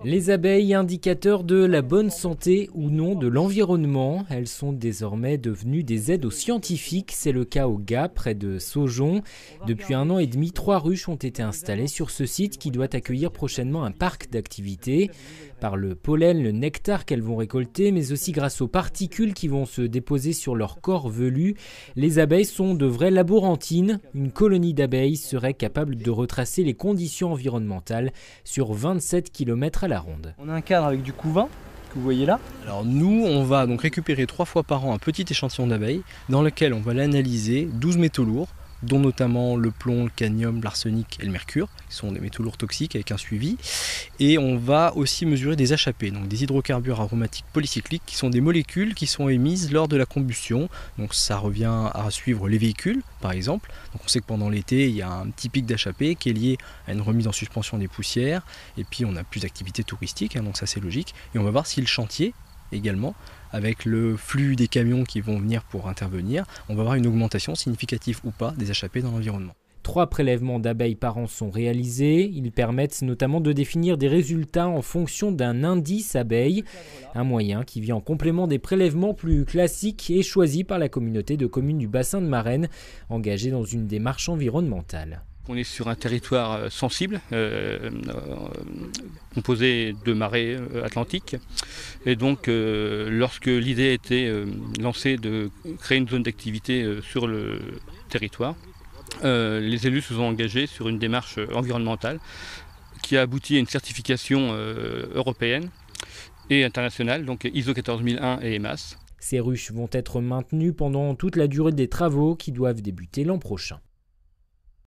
Les abeilles, indicateurs de la bonne santé ou non de l'environnement, elles sont désormais devenues des aides aux scientifiques. C'est le cas au Gap, près de Saujon. Depuis 1 an et demi, 3 ruches ont été installées sur ce site qui doit accueillir prochainement un parc d'activités. Par le pollen, le nectar qu'elles vont récolter, mais aussi grâce aux particules qui vont se déposer sur leur corps velu, les abeilles sont de vraies laborantines. Une colonie d'abeilles serait capable de retracer les conditions environnementales sur 27 km à la ronde. On a un cadre avec du couvain que vous voyez là. Alors nous, on va donc récupérer 3 fois par an un petit échantillon d'abeilles dans lequel on va l'analyser 12 métaux lourds, dont notamment le plomb, le cadmium, l'arsenic et le mercure, qui sont des métaux lourds toxiques avec un suivi. Et on va aussi mesurer des HAP, donc des hydrocarbures aromatiques polycycliques, qui sont des molécules qui sont émises lors de la combustion. Donc ça revient à suivre les véhicules, par exemple. Donc on sait que pendant l'été, il y a un petit pic d'HAP qui est lié à une remise en suspension des poussières. Et puis on a plus d'activités touristiques, donc ça c'est logique. Et on va voir si le chantier, également, avec le flux des camions qui vont venir pour intervenir, on va avoir une augmentation significative ou pas des HAP dans l'environnement. 3 prélèvements d'abeilles par an sont réalisés. Ils permettent notamment de définir des résultats en fonction d'un indice abeille, un moyen qui vient en complément des prélèvements plus classiques et choisis par la communauté de communes du bassin de Marennes, engagée dans une démarche environnementale. On est sur un territoire sensible, composé de marées atlantiques. Et donc, lorsque l'idée a été lancée de créer une zone d'activité sur le territoire, les élus se sont engagés sur une démarche environnementale qui a abouti à une certification européenne et internationale, donc ISO 14001 et EMAS. Ces ruches vont être maintenues pendant toute la durée des travaux qui doivent débuter l'an prochain.